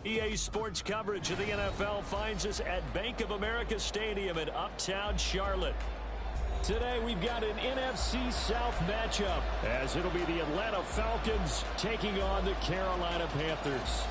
EA Sports coverage of the NFL finds us at Bank of America Stadium in Uptown Charlotte. Today we've got an NFC South matchup as it'll be the Atlanta Falcons taking on the Carolina Panthers.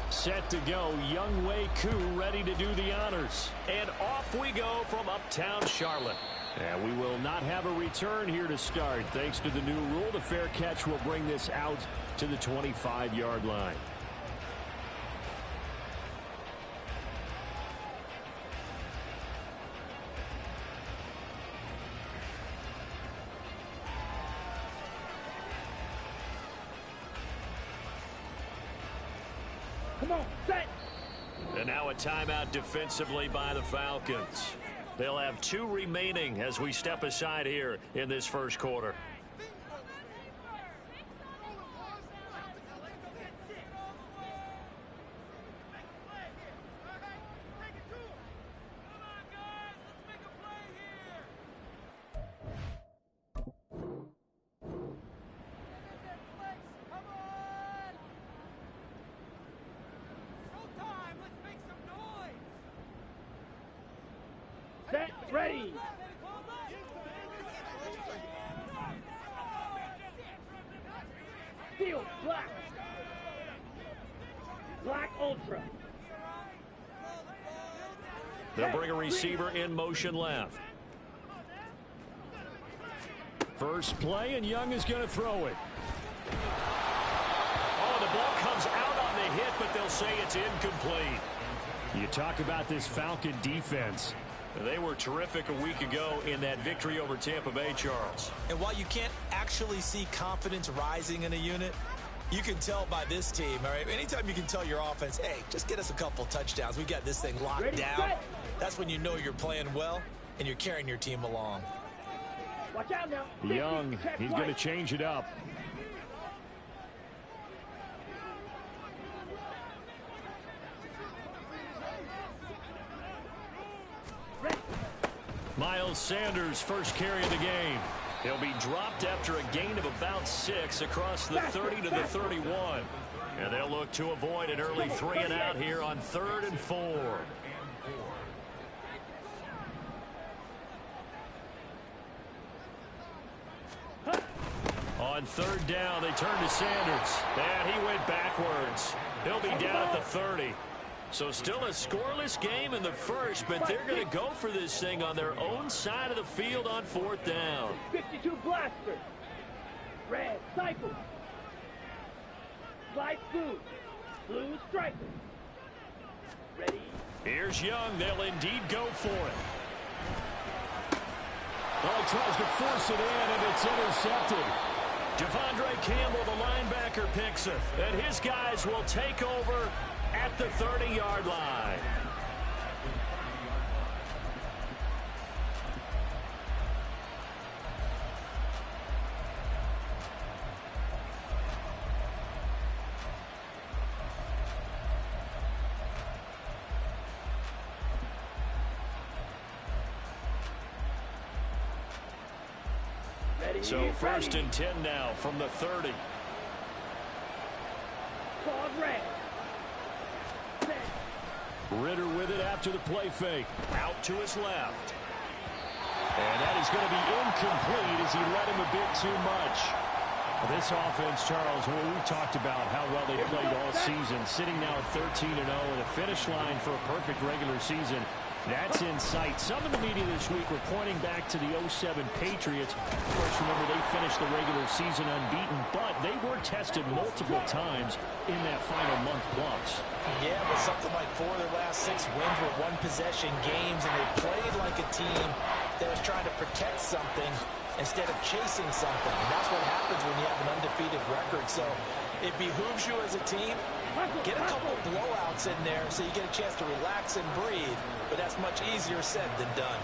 Set to go, Young Wei Koo ready to do the honors. And off we go from Uptown Charlotte. And we will not have a return here to start. Thanks to the new rule, the fair catch will bring this out to the 25-yard line. Come on, set. And now a timeout defensively by the Falcons. They'll have 2 remaining as we step aside here in this first quarter. Set, ready. Field, black. Black ultra. They'll bring a receiver in motion left. First play, and Young is going to throw it. Oh, the ball comes out on the hit, but they'll say it's incomplete. You talk about this Falcon defense. They were terrific a week ago in that victory over Tampa Bay, Charles. And while you can't actually see confidence rising in a unit, you can tell by this team, all right? Anytime you can tell your offense, hey, just get us a couple touchdowns. We got this thing locked down. That's when you know you're playing well and you're carrying your team along. Watch out now. Young, he's going to change it up. Miles Sanders, first carry of the game. He'll be dropped after a gain of about 6 across the 30 to the 31. And they'll look to avoid an early 3 and out here on 3rd and 4. On 3rd down, they turn to Sanders. And he went backwards. He'll be down at the 30. So still a scoreless game in the first, but they're going to go for this thing on their own side of the field on 4th down. 52 blaster. Red cycle. Light blue. Blue striker. Ready. Here's Young. They'll indeed go for it. Oh, tries to force it in, and it's intercepted. Javondre Campbell, the linebacker, picks it. And his guys will take over at the 30-yard line. So 1st and 10 now from the 30. Claude red. Ritter with it after the play fake. Out to his left. And that is going to be incomplete as he let him a bit too much. This offense, Charles, well, we've talked about how well they played all season. Sitting now at 13-0 and a finish line for a perfect regular season. That's in sight. Some in the media this week were pointing back to the 07 Patriots. Of course, remember, they finished the regular season unbeaten, but they were tested multiple times in that final month plus. Yeah, but something like 4 of their last 6 wins were one-possession games, and they played like a team that was trying to protect something instead of chasing something. And that's what happens when you have an undefeated record. So it behooves you as a team. Get a couple blowouts in there so you get a chance to relax and breathe. But that's much easier said than done.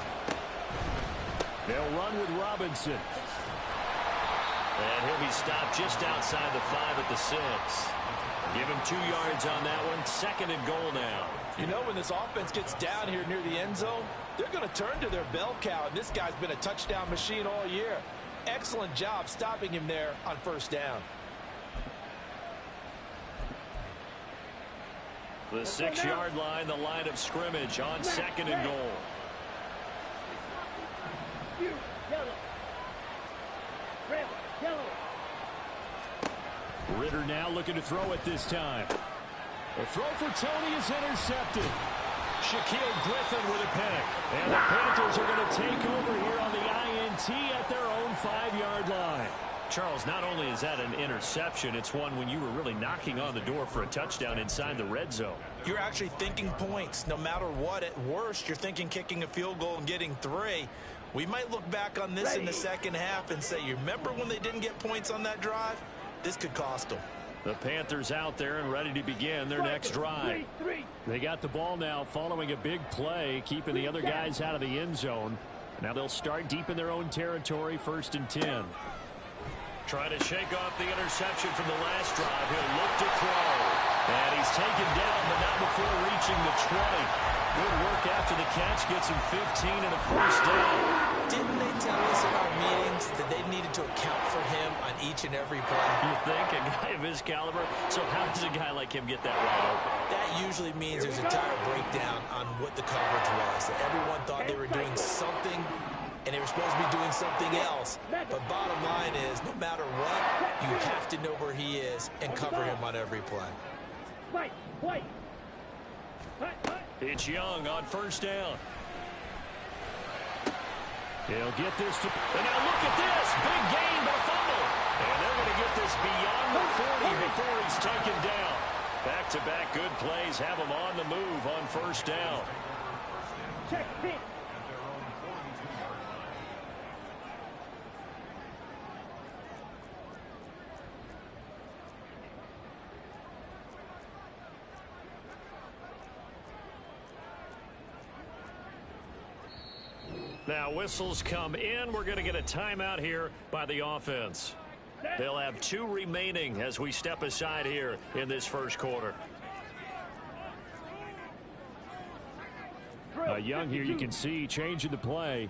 They'll run with Robinson. And he'll be stopped just outside the 5 at the 6. Give him 2 yards on that one. 2nd and goal now. You know, when this offense gets down here near the end zone, they're going to turn to their bell cow, and this guy's been a touchdown machine all year. Excellent job stopping him there on 1st down. The 6-yard line, the line of scrimmage on 2nd and goal. Yellow. Red, yellow. Ritter now looking to throw it this time. The throw for Tony is intercepted. Shaquille Griffin with a pick. And the Panthers are going to take over here on the INT at their own 5-yard line. Charles, not only is that an interception, it's one when you were really knocking on the door for a touchdown inside the red zone. You're actually thinking points. No matter what, at worst, you're thinking kicking a field goal and getting 3. We might look back on this in the second half and say, you remember when they didn't get points on that drive? This could cost them. The Panthers out there and ready to begin their next drive. They got the ball now following a big play, keeping the other guys out of the end zone. Now they'll start deep in their own territory, 1st and 10. Trying to shake off the interception from the last drive. He'll look to throw. And he's taken down, but not before reaching the 20. Good work after the catch. Gets him 15 and a 1st down. Didn't they tell us in our meetings that they needed to account for him on each and every play? You think? A guy of his caliber? So how does a guy like him get that wide open? That usually means there's a tire breakdown on what the coverage was. That everyone thought they were doing something, and they were supposed to be doing something else. But bottom line is, no matter what, you have to know where he is and cover him on every play. Wait. It's Young on 1st down. He'll get this to... And now look at this. Big gain, but a fumble. And they're going to get this beyond the 40 before he's taken down. Back-to-back good plays have him on the move on 1st down. Check pitch. Now whistles come in. We're going to get a timeout here by the offense. They'll have 2 remaining as we step aside here in this 1st quarter. Young here, you can see changing the play.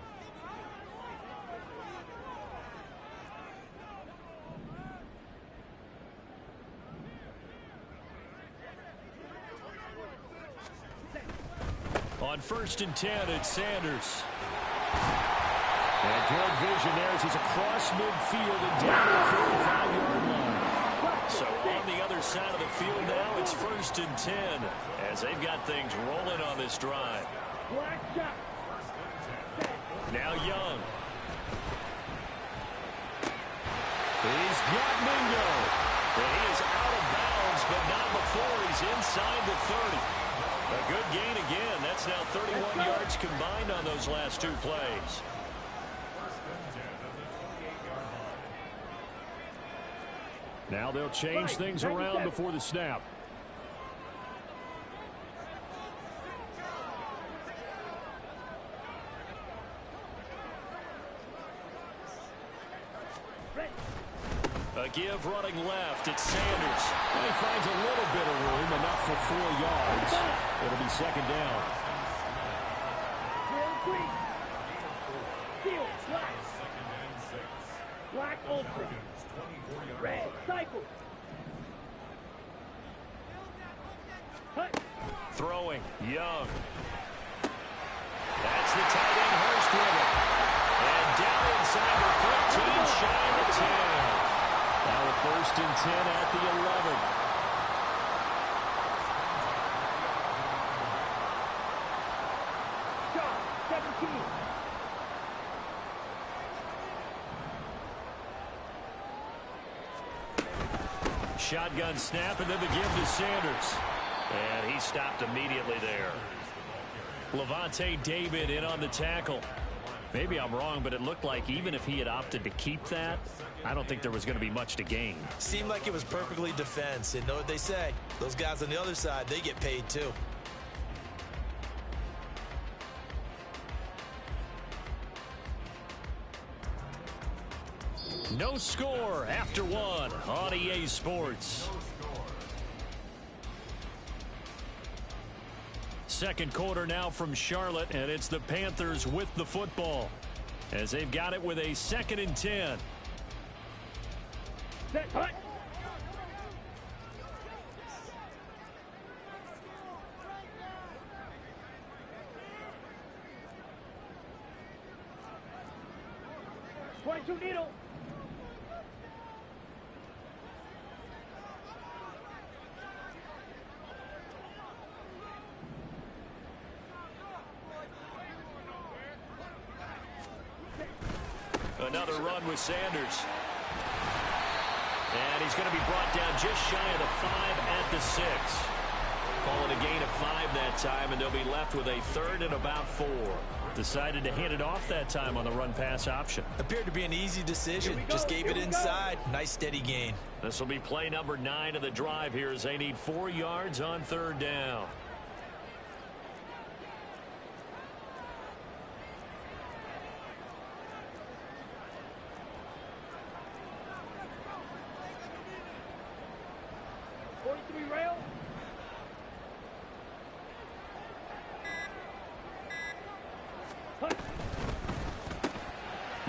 On 1st and 10, it's Sanders. And good vision there as he's across midfield and down to the 45-yard line. So on the other side of the field now, it's 1st and 10 as they've got things rolling on this drive. Now Young. He's got Mingo. And he is out of bounds, but not before he's inside the 30. A good gain again. That's now 31 yards combined on those last 2 plays. Now they'll change things around before the snap. A give running left. It's Sanders. And he finds a little bit of room, enough for 4 yards. It'll be 2nd down. Black ultra. Red cycle. Throwing. Young. That's the tight end Hurst with it. And down inside the 15, shy of the 10. Now a 1st and 10 at the 11. Shot, 17. Shotgun snap and then the give to Sanders. And he stopped immediately there. Levante David in on the tackle. Maybe I'm wrong, but it looked like even if he had opted to keep that, I don't think there was going to be much to gain. Seemed like it was perfectly defense. And know what they say? Those guys on the other side, they get paid too. No score after 1 on EA Sports. second quarter now from Charlotte, and it's the Panthers with the football as they've got it with a 2nd and 10. Set, hut. Point-two needle. Another run with Sanders. And he's going to be brought down just shy of the 5 at the 6. Call it a gain of 5 that time, and they'll be left with a 3rd and about 4. Decided to hand it off that time on the run-pass option. Appeared to be an easy decision. Just gave it inside. Nice steady gain. This will be play number 9 of the drive here as they need 4 yards on 3rd down.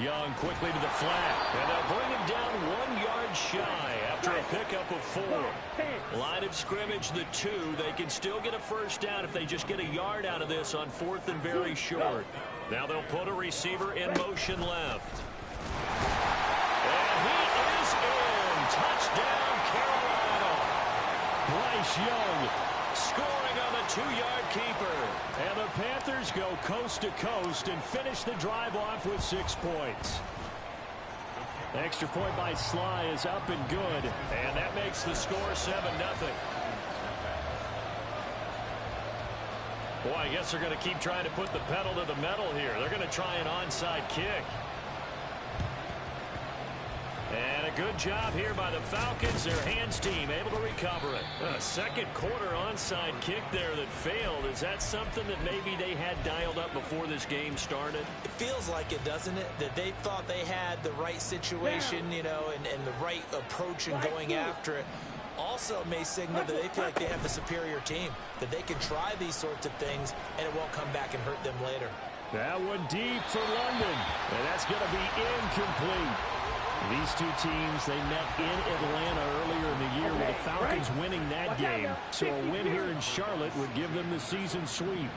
Young quickly to the flat, and they'll bring him down 1 yard shy after a pickup of 4. Line of scrimmage, the 2. They can still get a first down if they just get a yard out of this on 4th and very short. Now they'll put a receiver in motion left. And he is in. Touchdown, Carolina. Bryce Young scoring on the 2-yard keeper. And the Panthers go coast to coast and finish the drive off with 6 points. Extra point by Sly is up and good. And that makes the score 7-0. Boy, I guess they're going to keep trying to put the pedal to the metal here. They're going to try an onside kick. And a good job here by the Falcons. Their hands team able to recover it. A second quarter onside kick there that failed. Is that something that maybe they had dialed up before this game started? It feels like it, doesn't it? That they thought they had the right situation, you know, and the right approach in going after it. Also may signal that they feel like they have the superior team, that they can try these sorts of things and it won't come back and hurt them later. That one deep for London, and that's going to be incomplete. These two teams, they met in Atlanta earlier in the year with the Falcons winning that game. So a win here in Charlotte would give them the season sweep.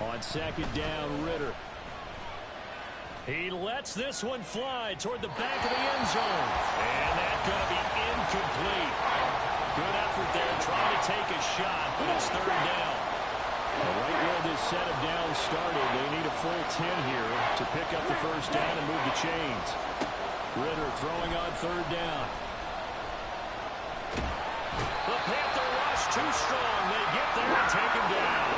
On second down, Ritter. He lets this one fly toward the back of the end zone. And that's going to be incomplete. Good effort there trying to take a shot, but it's 3rd down. Right where this set of downs started, they need a full 10 here to pick up the first down and move the chains. Ritter throwing on 3rd down. The Panther rush too strong. They get there and take him down.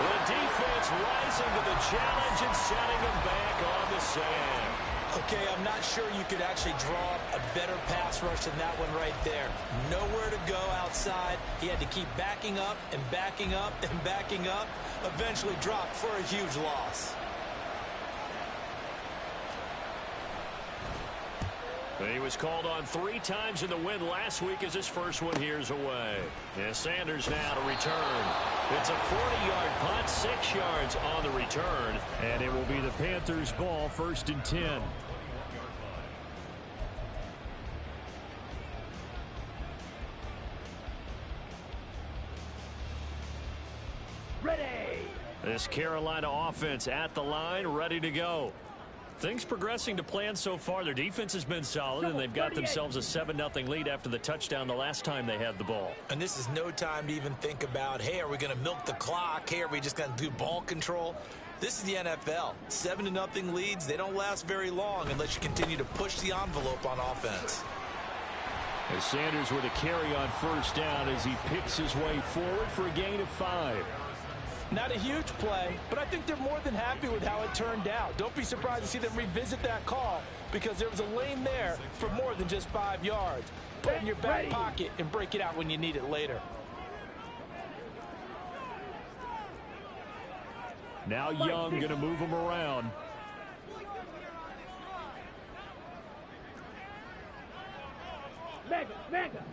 The defense rising to the challenge and setting him back on the sand. Okay, I'm not sure you could actually draw a better pass rush than that one right there. Nowhere to go outside. He had to keep backing up and backing up and backing up. Eventually dropped for a huge loss. He was called on 3 times in the win last week as his first one here's away. And Sanders now to return. It's a 40-yard punt, 6 yards on the return. And it will be the Panthers' ball, 1st and 10. Ready. This Carolina offense at the line, ready to go. Things progressing to plan so far. Their defense has been solid, and they've got themselves a 7-0 lead after the touchdown the last time they had the ball. And this is no time to even think about, hey, are we going to milk the clock? Hey, are we just going to do ball control? This is the NFL. 7-0 leads, they don't last very long unless you continue to push the envelope on offense. As Sanders with a carry on first down as he picks his way forward for a gain of 5. Not a huge play, but I think they're more than happy with how it turned out. Don't be surprised to see them revisit that call because there was a lane there for more than just 5 yards. Put it in your back pocket and break it out when you need it later. Now Young going to move him around. Mega.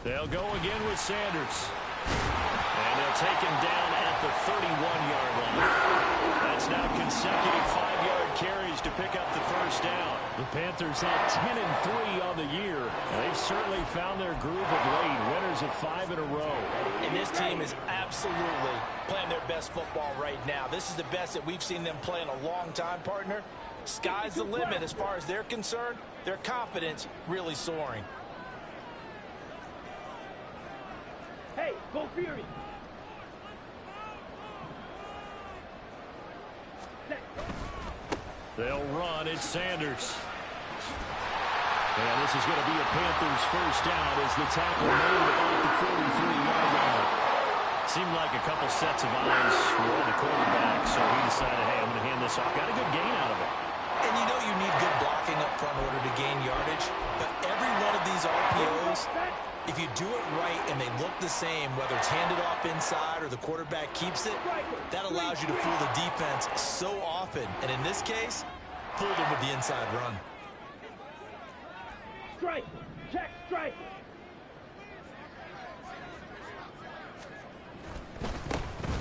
They'll go again with Sanders. And they'll take him down at the 31-yard line. That's now consecutive 5-yard carries to pick up the first down. The Panthers had 10-3 on the year. They've certainly found their groove of late. Winners of 5 in a row. And this team is absolutely playing their best football right now. This is the best that we've seen them play in a long time, partner. Sky's the limit as far as they're concerned. Their confidence really soaring. Hey, go Fury! They'll run. It's Sanders. And this is going to be a Panthers first down as the tackle made about the 43-yard line. Seemed like a couple sets of eyes were on the quarterback, so he decided, hey, I'm going to hand this off. Got a good gain out of it. And you know you need good blocking up front in order to gain yardage, but every one of these RPOs, if you do it right and they look the same, whether it's handed off inside or the quarterback keeps it, that allows you to fool the defense so often. And in this case, fooled them with the inside run. Strike! Check strike!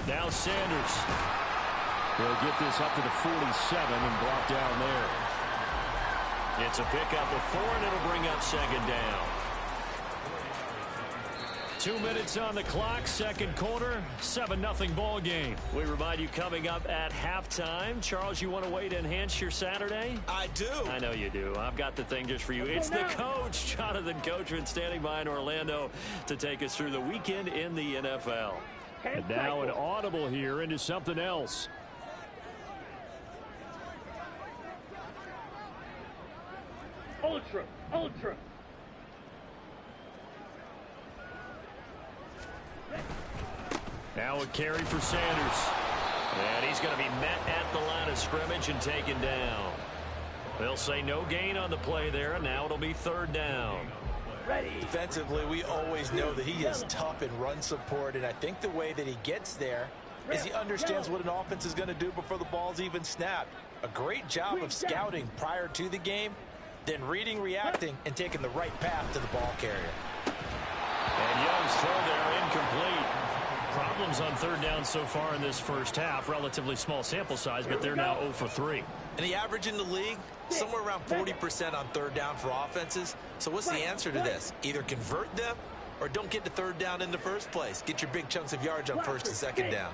Now Sanders. He'll get this up to the 47 and block down there. It's a pickup of 4, and it'll bring up second down. 2 minutes on the clock, second quarter, 7-0 ball game. We remind you coming up at halftime. Charles, you want a way to enhance your Saturday? I do. I know you do. I've got the thing just for you. It's the coach, Jonathan Coachman, standing by in Orlando to take us through the weekend in the NFL. And now an audible here into something else. Ultra! Ultra! Now a carry for Sanders. And he's going to be met at the line of scrimmage and taken down. They'll say no gain on the play there, and now it'll be third down. Ready. Defensively, we always know that he is tough in run support, and I think the way that he gets there is he understands what an offense is going to do before the ball's even snapped. A great job of scouting prior to the game, then reading, reacting, and taking the right path to the ball carrier. And Young's throw there incomplete. Problems on third down so far in this first half. Relatively small sample size, but they're now 0 for 3. And the average in the league, somewhere around 40% on third down for offenses. So what's the answer to this? Either convert them or don't get to third down in the first place. Get your big chunks of yards on first and second down.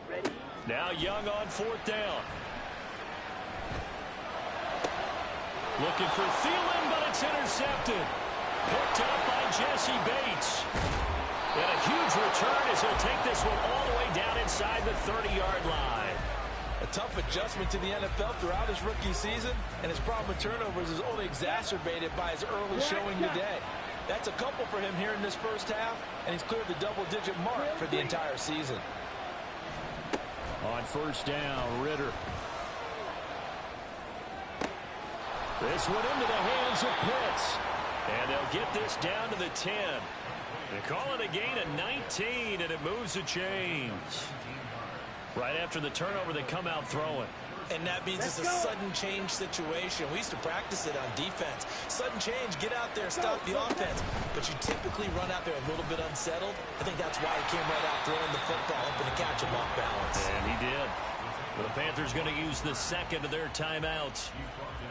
Ready. Now Young on fourth down. Looking for Thielen, but it's intercepted. Picked up by Jesse Bates. And a huge return as he'll take this one all the way down inside the 30-yard line. A tough adjustment to the NFL throughout his rookie season, and his problem with turnovers is only exacerbated by his early showing today. That's a couple for him here in this first half, and he's cleared the double-digit mark for the entire season. On first down, Ritter. This one into the hands of Pitts. And they'll get this down to the 10. They call it a gain of 19, and it moves the chains. Right after the turnover, they come out throwing. And that means it's a sudden change situation. We used to practice it on defense. Sudden change, get out there, stop the offense. But you typically run out there a little bit unsettled. I think that's why he came right out throwing the football, hoping to catch him off balance. And he did. The Panthers going to use the second of their timeouts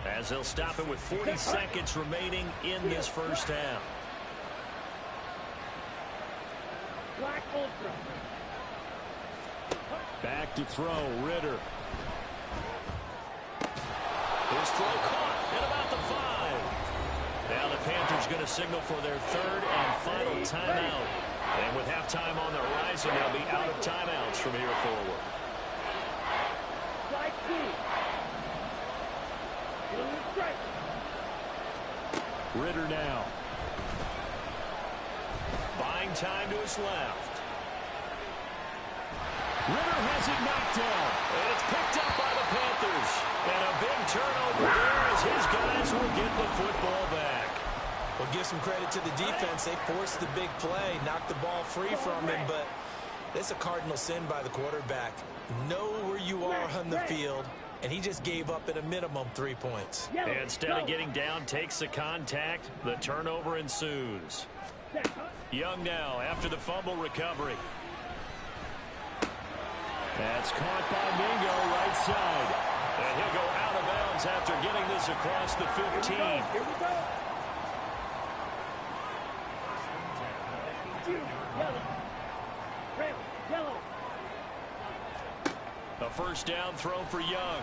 as they'll stop it with 40 seconds remaining in this first half. Black Ultra. Back to throw, Ritter. His throw caught at about the 5. Now the Panthers going to signal for their third and final timeout. And with halftime on the horizon, they'll be out of timeouts from here forward. Strike 2. Strike. Ritter now. Buying time to his left. Ritter has it knocked down. And it's picked up by the Panthers. And a big turnover there as his guys will get the football back. Well, give some credit to the defense. They forced the big play, knocked the ball free from him, but it's a cardinal sin by the quarterback. Know where you are on the field and he just gave up at a minimum 3 points. Yellow, Instead of getting down, takes the contact. The turnover ensues. Young now after the fumble recovery. That's caught by Mingo, right side. And he'll go out of bounds after getting this across the 15. Here we go. Yellow. Red, yellow. A first down throw for Young.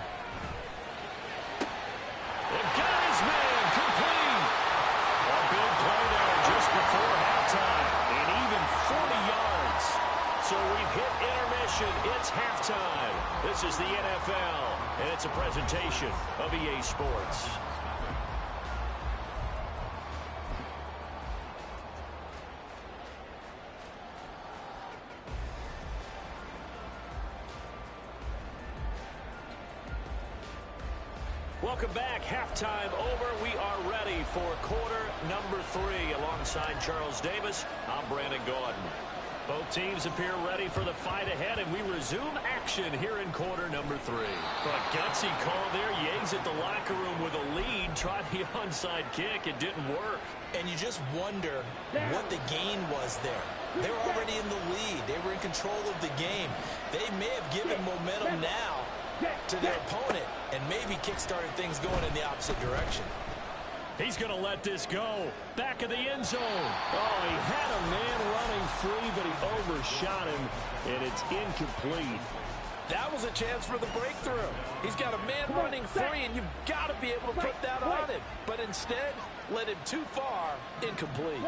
And got his man complete. A big play there just before halftime. And even 40 yards. So we've hit intermission. It's halftime. This is the NFL, and it's a presentation of EA Sports. Welcome back. Halftime over. We are ready for quarter number 3. Alongside Charles Davis, I'm Brandon Gaudin. Both teams appear ready for the fight ahead, and we resume action here in quarter number 3. But gutsy call there. Yates at the locker room with a lead. Tried the onside kick. It didn't work. And you just wonder what the gain was there. They were already in the lead. They were in control of the game. They may have given momentum now to their opponent and maybe kick-started things going in the opposite direction. He's going to let this go. Back of the end zone. Oh, he had a man running free, but he overshot him, and it's incomplete. That was a chance for the breakthrough. He's got a man running free, and you've got to be able to put that on him. But instead, led him too far, incomplete.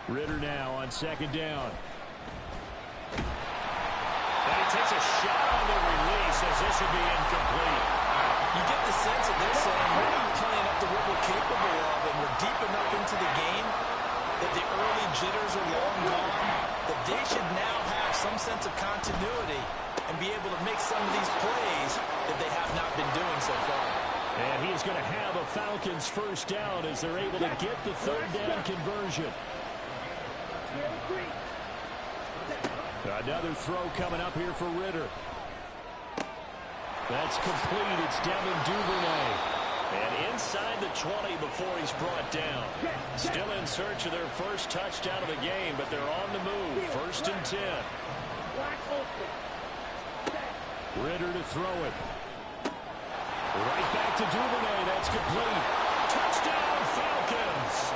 Ritter now on second down. And he takes a shot on the release as this will be incomplete. You get the sense that they're saying we're not playing up to what we're capable of, and we're deep enough into the game that the early jitters are long gone, that they should now have some sense of continuity and be able to make some of these plays that they have not been doing so far. And he is going to have a Falcons first down as they're able to get the third down conversion. Another throw coming up here for Ritter. That's complete. It's Devin Duvernay. And inside the 20 before he's brought down. Still in search of their first touchdown of the game, but they're on the move. First and 10. Ritter to throw it. Right back to Duvernay. That's complete. Touchdown, Falcons.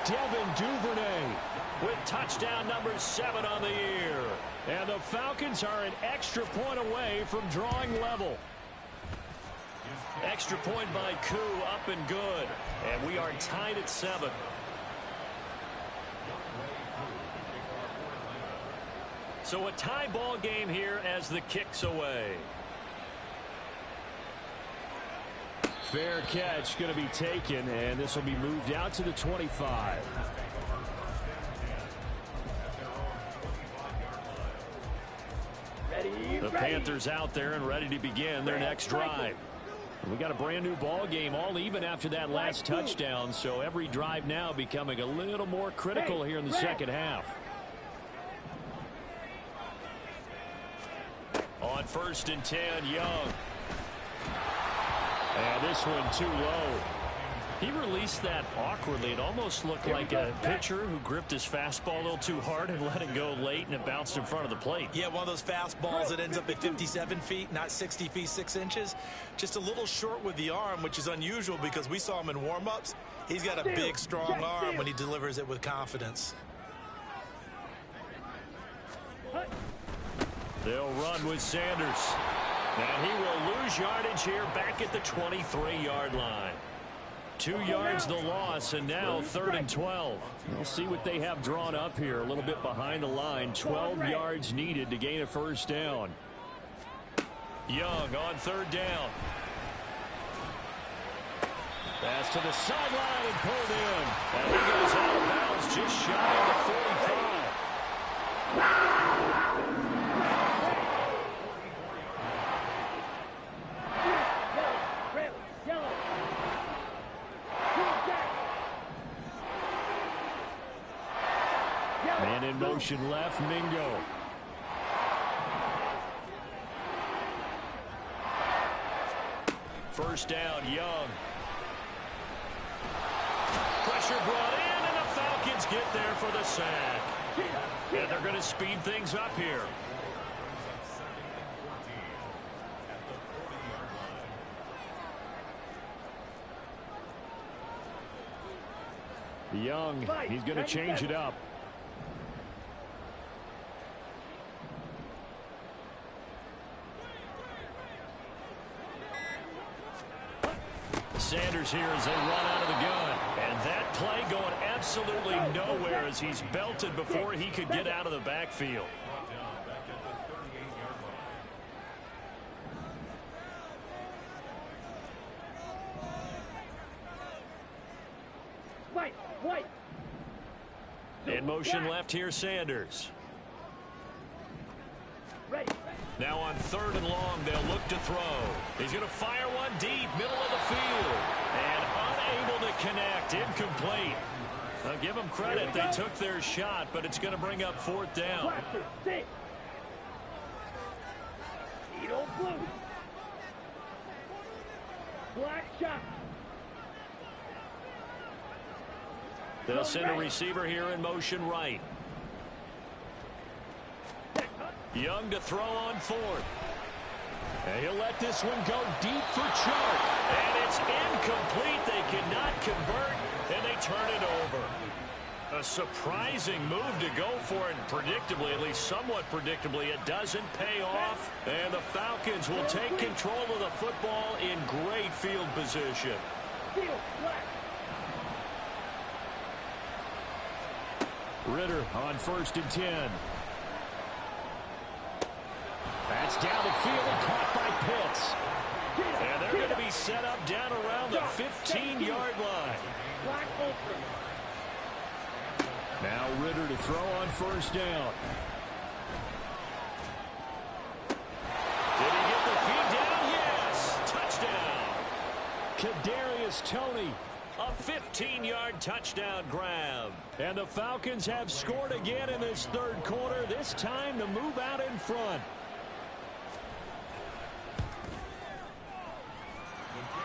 Devin Duvernay with touchdown number 7 on the year. And the Falcons are an extra point away from drawing level. Extra point by Koo, up and good. And we are tied at 7. So a tie ball game here as the kick's away. Fair catch going to be taken, and this will be moved out to the 25. The Panthers out there and ready to begin their next drive. We got a brand new ball game, all even after that last touchdown, so every drive now becoming a little more critical here in the second half. On first and 10, Young. And this one too low. He released that awkwardly. It almost looked like a pitcher who gripped his fastball a little too hard and let it go late, and it bounced in front of the plate. Yeah, one of those fastballs that ends up at 57 feet, not 60 feet, 6 inches. Just a little short with the arm, which is unusual because we saw him in warm-ups. He's got a big, strong arm when he delivers it with confidence. They'll run with Sanders. And he will lose yardage here back at the 23-yard line. 2 yards the loss, and now 3rd and 12. We'll see what they have drawn up here. A little bit behind the line. 12 yards needed to gain a first down. Young on 3rd down. Pass to the sideline and pulled in. And he goes out of bounds just shy of the 45. Man in motion left, Mingo. First down, Young. Pressure brought in, and the Falcons get there for the sack. And they're going to speed things up here. Young, he's going to change it up. Sanders here as they run out of the gun. And that play going absolutely nowhere as he's belted before he could get out of the backfield. In motion left here, Sanders. Now on 3rd and long, they'll look to throw. He's going to fire one deep, middle of the field. And unable to connect, incomplete. I'll give them credit, they took their shot, but it's going to bring up 4th down. Black shot. They'll send a receiver here in motion right. Young to throw on 4th. And he'll let this one go deep for Chark. And it's incomplete. They cannot convert, and they turn it over. A surprising move to go for it, and predictably, at least somewhat predictably, it doesn't pay off. And the Falcons will take control of the football in great field position. Ritter on 1st and 10. That's down the field and caught by Pitts. And they're going to be set up down around the 15-yard line. Now Ritter to throw on 1st down. Did he get the feed down? Yes. Touchdown. Kadarius Toney. A 15-yard touchdown grab. And the Falcons have scored again in this 3rd quarter, this time to move out in front.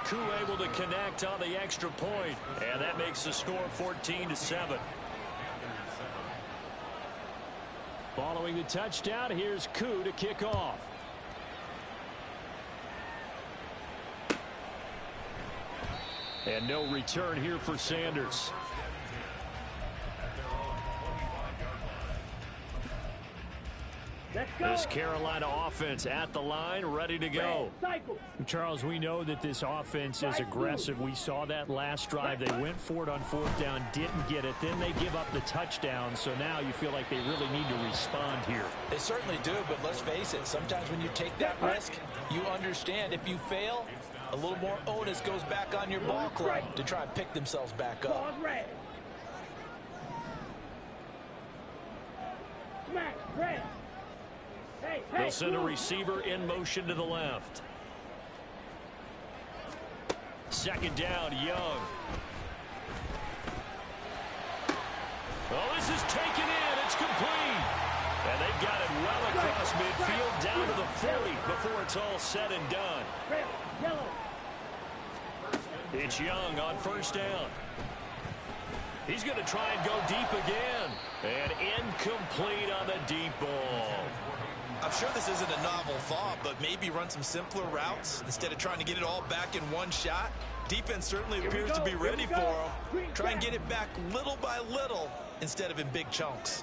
Koo able to connect on the extra point, and that makes the score 14-7. Following the touchdown, here's Koo to kick off. And no return here for Sanders. This Carolina offense at the line, ready to go. Charles, we know that this offense is aggressive. We saw that last drive. They went for it on 4th down, didn't get it. Then they give up the touchdown. So now you feel like they really need to respond here. They certainly do, but let's face it. Sometimes when you take that risk, you understand if you fail, a little more onus goes back on your ball club to try and pick themselves back up. They'll send a receiver in motion to the left. 2nd down, Young. Oh, this is taken in. It's complete. And they've got it well across midfield down to the 40 before it's all said and done. It's Young on 1st down. He's going to try and go deep again. And incomplete on the deep ball. I'm sure this isn't a novel thought, but maybe run some simpler routes instead of trying to get it all back in one shot. Defense certainly appears to be ready for him. Try and get it back little by little instead of in big chunks.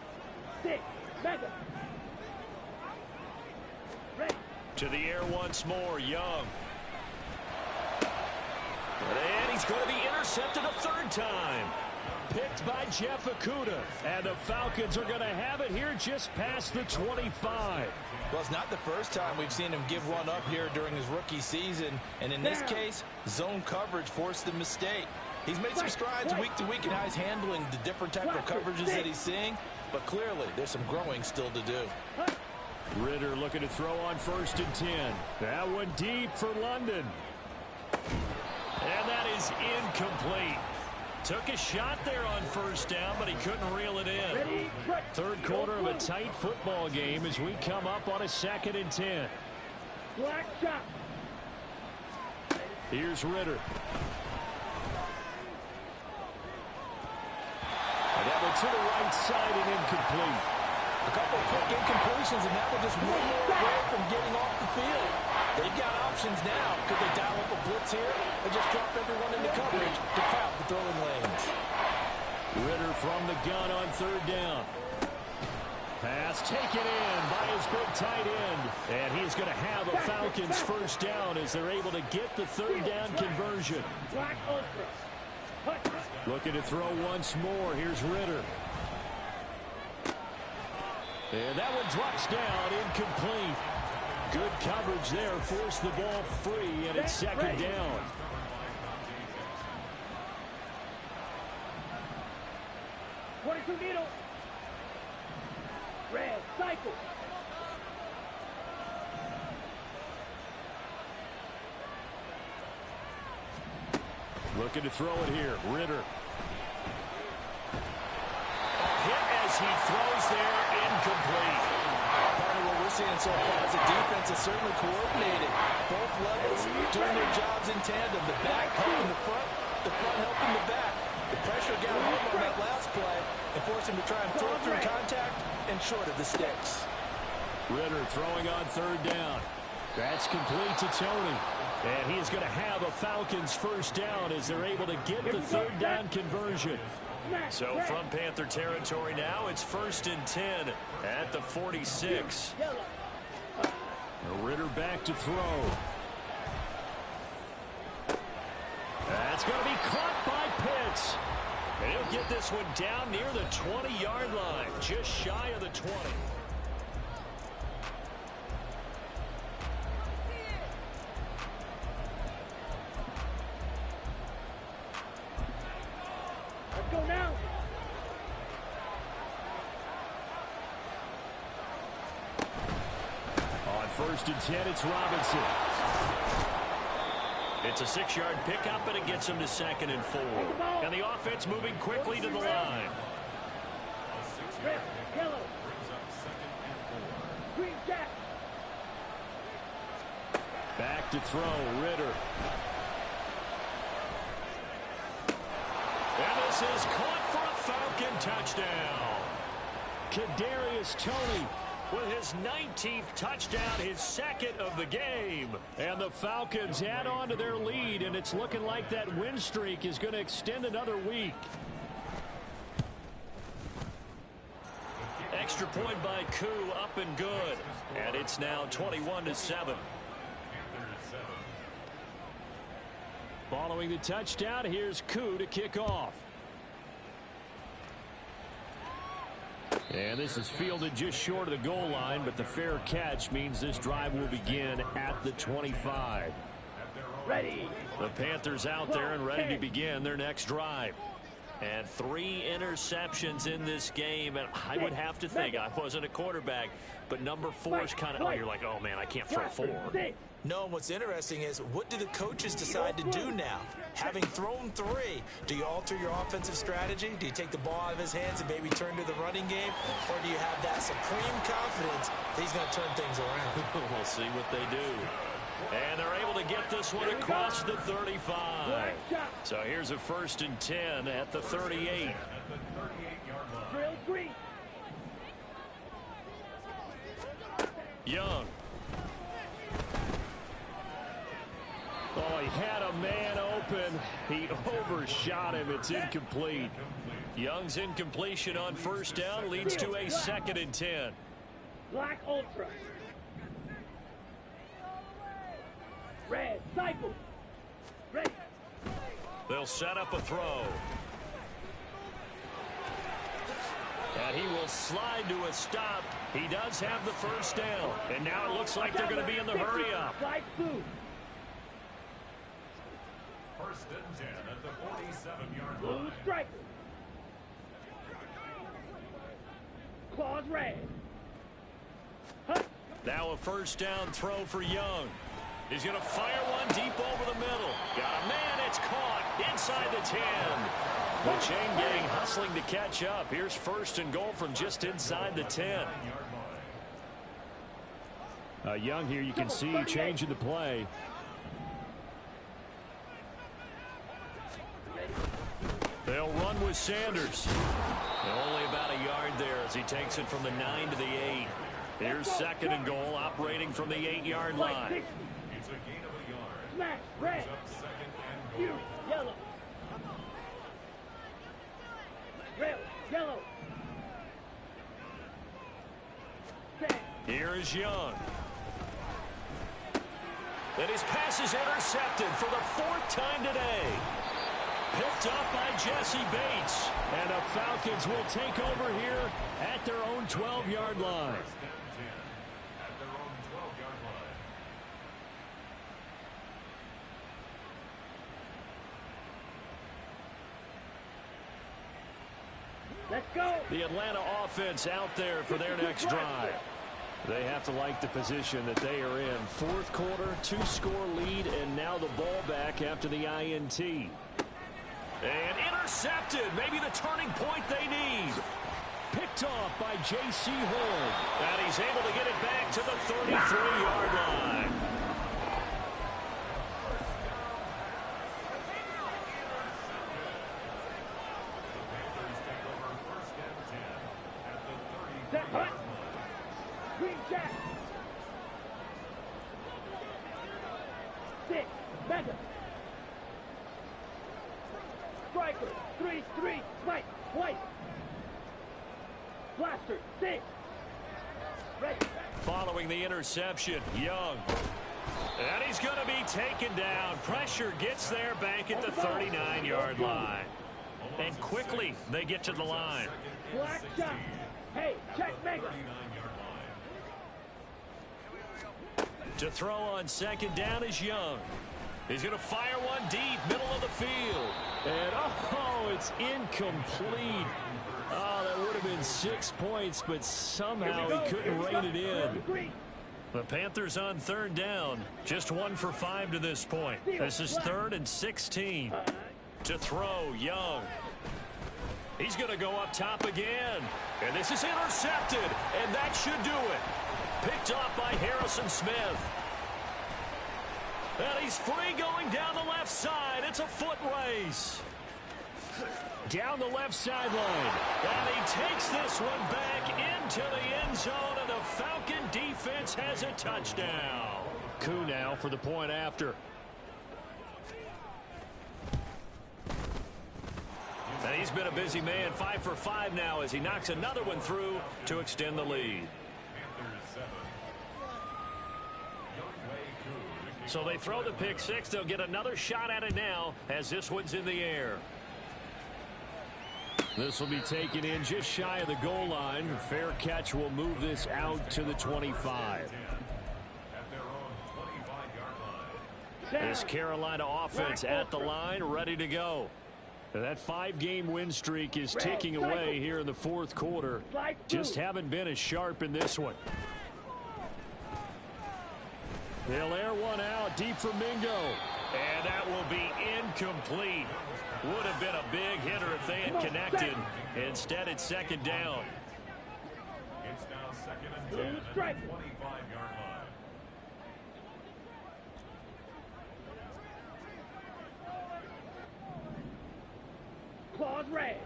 To the air once more, Young. And he's going to be intercepted a 3rd time. Picked by Jeff Okudah. And the Falcons are going to have it here just past the 25. Well, it's not the first time we've seen him give one up here during his rookie season. And in this case, zone coverage forced the mistake. He's made some strides week to week in how he's handling the different type of coverages that he's seeing. But clearly, there's some growing still to do. Ritter looking to throw on 1st and 10. That one deep for London. And that is incomplete. Took a shot there on 1st down, but he couldn't reel it in. 3rd quarter of a tight football game as we come up on a 2nd and 10. Black shot. Here's Ritter. And that one to the right side and incomplete. A couple of quick incompletions, and now they're just one more away from getting off the field. They've got options now. Could they dial up a blitz here or just drop everyone into coverage to crowd the throwing lanes? Ritter from the gun on third down. Pass taken in by his big tight end. And he's going to have a Falcons first down as they're able to get the third down conversion. Looking to throw once more. Here's Ritter. And that one drops down, incomplete. Good coverage there, forced the ball free, and it's second down. Red, cycle. Looking to throw it here, Ritter. Hit as he throws there, incomplete. Part of what we're seeing so far is the defense is certainly coordinated. Both levels doing their jobs in tandem. The back helping the front helping the back. The pressure got home on that last play and forced him to try and throw through contact and short of the sticks. Ritter throwing on third down. That's complete to Tony. And he's going to have a Falcons first down as they're able to get the third down conversion. So from Panther territory now, it's 1st and 10 at the 46. Ritter back to throw. That's going to be caught by Pitts. And he'll get this one down near the 20-yard line, just shy of the 20. Let's go now. On 1st and 10, it's Robinson. It's a 6-yard pickup, and it gets him to 2nd and 4. And the offense moving quickly to the line. Red, yellow. Green, jack. Back to throw, Ritter. And this is caught for a Falcon touchdown. Kadarius Toney with his 19th touchdown, his 2nd of the game. And the Falcons add on to their lead, and it's looking like that win streak is going to extend another week. Extra point by Koo, up and good. And it's now 21-7. Following the touchdown, here's Koo to kick off. And this is fielded just short of the goal line, but the fair catch means this drive will begin at the 25. Ready. The Panthers out there and ready to begin their next drive. And 3 interceptions in this game, and I would have to think, I wasn't a quarterback, but number 4 is kind of, oh, you're like, oh man, I can't throw 4. No, what's interesting is, what do the coaches decide to do now? Having thrown 3, do you alter your offensive strategy? Do you take the ball out of his hands and maybe turn to the running game? Or do you have that supreme confidence that he's going to turn things around? We'll see what they do. And they're able to get this one across the 35. So here's a 1st and 10 at the 38. Drill green. Young. Oh, he had a man open. He overshot him. It's incomplete. Young's incompletion on 1st down leads to a 2nd and 10. Black ultra. Red, cycle. Ready. They'll set up a throw. And he will slide to a stop. He does have the 1st down. And now it looks like they're going to be in the hurry up. Slide through. 1st and 10 at the 47-yard Blue line. striker. Claws red. Now a 1st down throw for Young. He's going to fire one deep over the middle. Got a man, it's caught inside the 10. The chain gang hustling to catch up. Here's 1st and goal from just inside the 10. Young here, you can see changing the play. is Sanders. Only about a yard there as he takes it from the 9 to the 8. Here's second and goal, operating from the 8-yard line. It's a gain of a yard. Smash, red. Up second and goal. Yellow. Red, yellow. Set. Here is Young. And his pass is intercepted for the 4th time today. Picked up by Jesse Bates. And the Falcons will take over here at their own 12-yard line. First down 10 at their own 12-yard line. Let's go. The Atlanta offense out there for their next drive. They have to like the position that they are in. 4th quarter, 2-score lead, and now the ball back after the INT. And intercepted. Maybe the turning point they need. Picked off by J.C. Horn. And he's able to get it back to the 33-yard line. Set, hut. Green jack. 6, mega. Striker, 3, Mike, white. Blaster, 6. Ready. Following the interception, Young. And he's going to be taken down. Pressure gets there back at the 39-yard line. And quickly, they get to the line. Black shot. Hey, check mega. To throw on second down is Young. He's going to fire one deep, middle of the field. And, oh, it's incomplete. Oh, that would have been 6 points, but somehow he couldn't rein it in. The Panthers on 3rd down. Just 1 for 5 to this point. This is 3rd and 16. To throw, Young. He's going to go up top again. And this is intercepted. And that should do it. Picked off by Harrison Smith. And he's free going down the left side. It's a foot race. Down the left sideline. And he takes this one back into the end zone. And the Falcon defense has a touchdown. Koo now for the point after. And he's been a busy man. 5 for 5 now as he knocks another one through to extend the lead. So they throw the pick six. They'll get another shot at it now as this one's in the air. This will be taken in just shy of the goal line. Fair catch will move this out to the 25. This Carolina offense at the line, ready to go. That 5-game win streak is ticking away here in the 4th quarter. Just haven't been as sharp in this one. They'll air one out deep for Mingo. And that will be incomplete. Would have been a big hitter if they had connected. Instead, it's 2nd down. It's now 2nd and 10 at the 25-yard line. Claws red.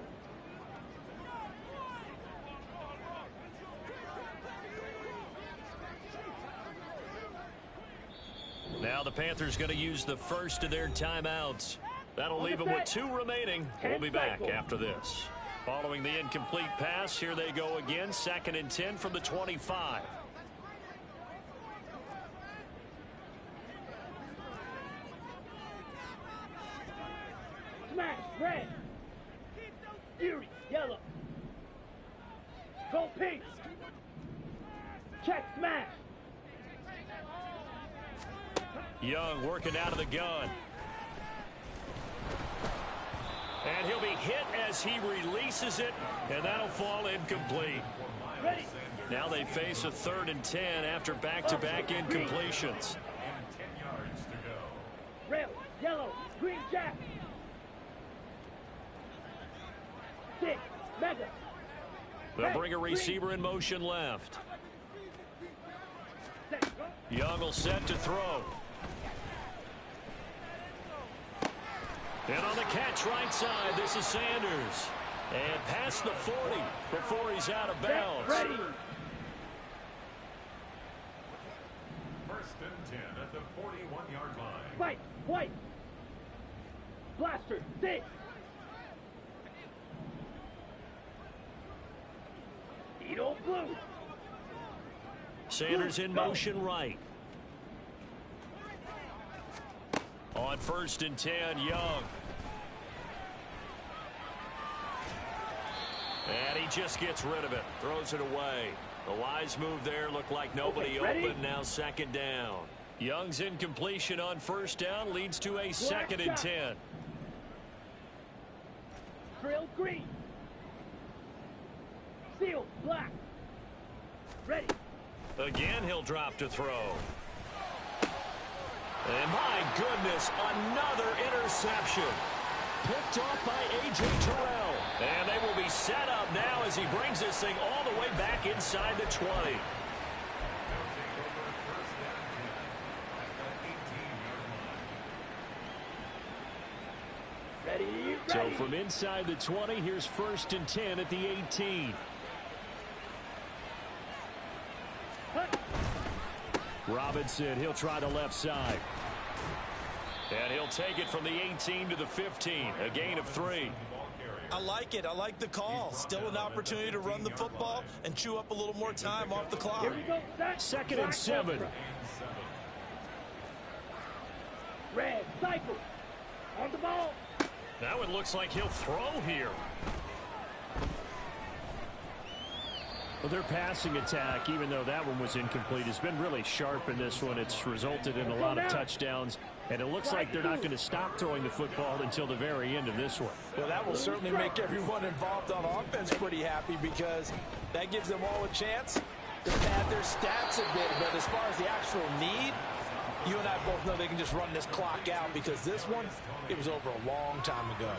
Now the Panthers going to use the first of their timeouts. That'll leave them with 2 remaining. We'll be back after this. Following the incomplete pass, here they go again. 2nd and 10 from the 25. Smash, red. Fury, yellow. Go pink. Check, smash. Young working out of the gun. And he'll be hit as he releases it, and that'll fall incomplete. Ready. Now they face a 3rd and 10 after back-to-back incompletions. And 10 yards to go. Red, yellow, green jack. 6, mega. They'll bring a receiver in motion left. Set, go. Young will set to throw. And on the catch right side, this is Sanders. And past the 40 before he's out of bounds. Ready. First and 10 at the 41-yard line. Fight. White. Blaster. 6. Edo blue. Sanders in motion right. On first and 10, Young. And he just gets rid of it. Throws it away. The wise move there. Looked like nobody open. Now second down. Young's incompletion on first down leads to a second and 10. Drill green. Seal black. Ready. Again, he'll drop to throw. And my goodness, another interception. Picked off by A.J. Terrell. And they will be set up now as he brings this thing all the way back inside the 20. Ready. So from inside the 20, here's first and 10 at the 18. Robinson, he'll try the left side. And he'll take it from the 18 to the 15, a gain of 3. I like it. I like the call. Still an opportunity to run the football and chew up a little more time off the clock. Here we go. Second and 7. Red cycle. On the ball. Now it looks like he'll throw here. Well, their passing attack, even though that one was incomplete, has been really sharp in this one. It's resulted in a lot of touchdowns, and it looks like they're not going to stop throwing the football until the very end of this one. Well, that will certainly make everyone involved on offense pretty happy because that gives them all a chance to pad their stats a bit. But as far as the actual need, you and I both know they can just run this clock out because this one, it was over a long time ago.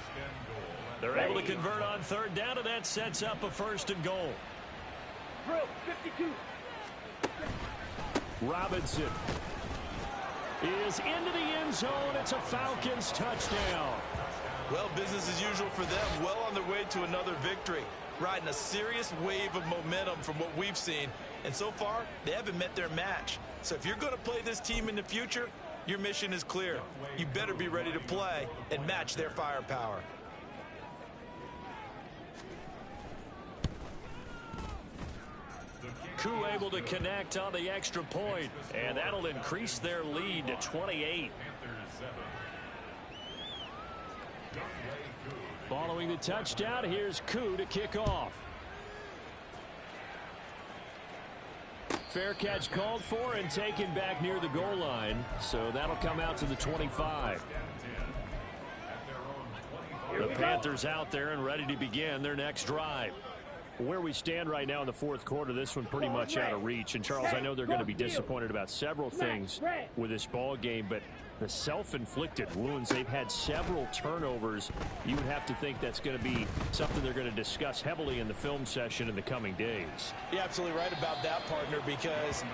They're able to convert on third down, and that sets up a first and goal. Drill 52. Robinson is into the end zone. It's a Falcons touchdown. Well, business as usual for them. Well on their way to another victory. Riding a serious wave of momentum from what we've seen. And so far, they haven't met their match. So if you're going to play this team in the future, your mission is clear. You better be ready to play and match their firepower. Koo able to connect on the extra point, and that'll increase their lead to 28. Following the touchdown, here's Koo to kick off. Fair catch called for and taken back near the goal line, so that'll come out to the 25. The Panthers out there and ready to begin their next drive. Where we stand right now in the fourth quarter, this one pretty much out of reach. And, Charles, I know they're going to be disappointed about several things with this ball game, but the self-inflicted wounds, they've had several turnovers. You would have to think that's going to be something they're going to discuss heavily in the film session in the coming days. You're absolutely right about that, partner, because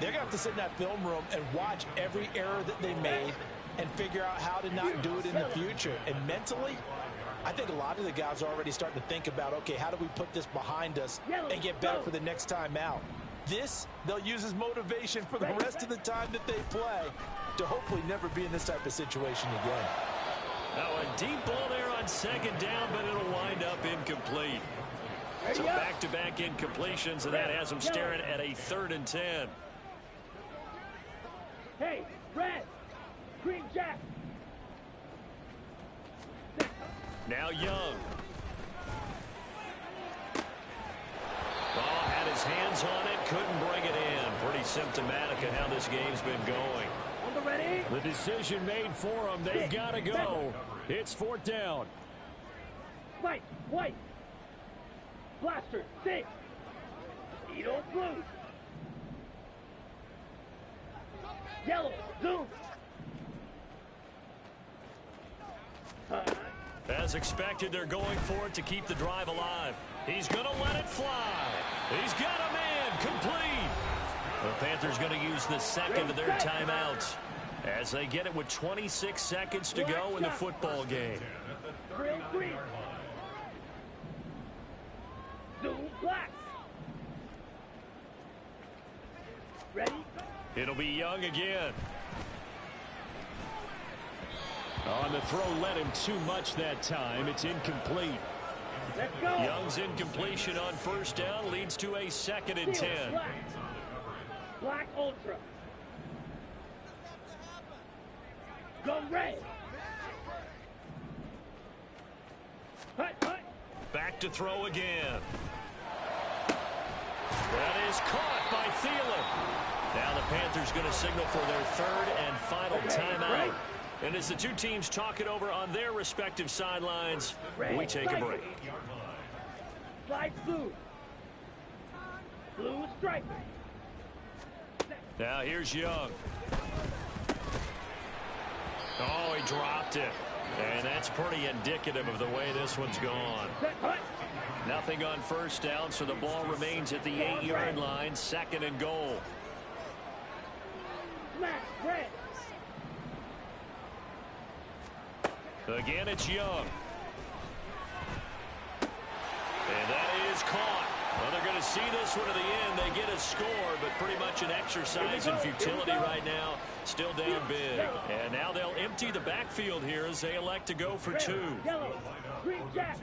they're going to have to sit in that film room and watch every error that they made and figure out how to not do it in the future. And mentally, I think a lot of the guys are already starting to think about, okay, how do we put this behind us and get better for the next time out? This, they'll use as motivation for the rest of the time that they play to hopefully never be in this type of situation again. Now a deep ball there on second down, but it'll wind up incomplete. So back-to-back incompletions, and that has them staring at a 3rd and 10. Hey, red, green jack. Now Young. Oh, had his hands on it, couldn't bring it in. Pretty symptomatic of how this game's been going. On the ready. The decision made for them. They've got to go. It's 4th down. Fight, white. Blaster, 6. Edo blue. Yellow, zoom. As expected, they're going for it to keep the drive alive. He's going to let it fly. He's got a man complete. The Panthers going to use the second of their timeouts as they get it with 26 seconds to go in the football game. Drill green. It'll be Young again. On the throw, led him too much that time. It's incomplete. Let's go. Young's incompletion on first down leads to a 2nd and 10. Black Ultra. Go red. Hut, hut. Back to throw again. That is caught by Thielen. Now the Panthers going to signal for their 3rd and final timeout. And as the two teams talk it over on their respective sidelines, we take a break. Slide blue. Blue stripe. Now here's Young. Oh, he dropped it. And that's pretty indicative of the way this one's gone. Nothing on first down, so the ball remains at the 8-yard line, 2nd and goal. Smash, red. Again, it's Young. And that is caught. Well, they're going to see this one to the end. They get a score, but pretty much an exercise in futility right now. Still down big. And now they'll empty the backfield here as they elect to go for 2. Yellow. Green jack.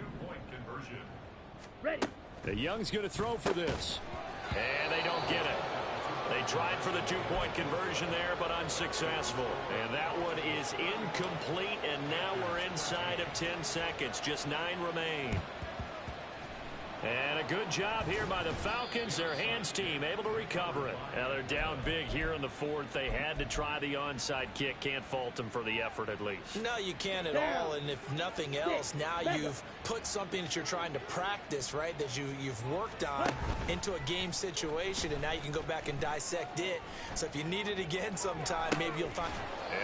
Ready. The Young's going to throw for this. And they don't get it. They tried for the 2-point conversion there, but unsuccessful. And that one is incomplete, and now we're inside of 10 seconds. Just 9 remain. And a good job here by the Falcons. Their hands team able to recover it. Now they're down big here in the 4th. They had to try the onside kick. Can't fault them for the effort at least. No, you can't at all. And if nothing else, now you've put something that you're trying to practice, right, that you've worked on into a game situation, and now you can go back and dissect it. So if you need it again sometime, maybe you'll find.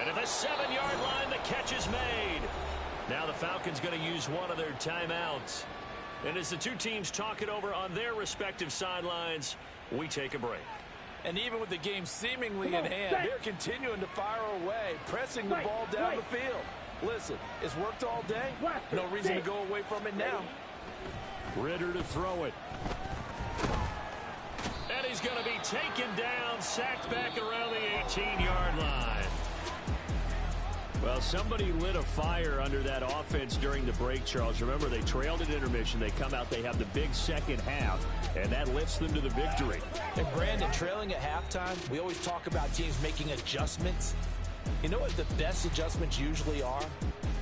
And at the 7-yard line, the catch is made. Now the Falcons going to use one of their timeouts. And as the two teams talk it over on their respective sidelines, we take a break. And even with the game seemingly in hand, they're continuing to fire away, pressing the ball down the field. Listen, it's worked all day. No reason to go away from it now. Ritter to throw it. And he's going to be taken down, sacked back around the 18-yard line. Well, somebody lit a fire under that offense during the break, Charles. Remember, they trailed at intermission. They come out, they have the big second half, and that lifts them to the victory. And Brandon, trailing at halftime, we always talk about teams making adjustments. You know what the best adjustments usually are?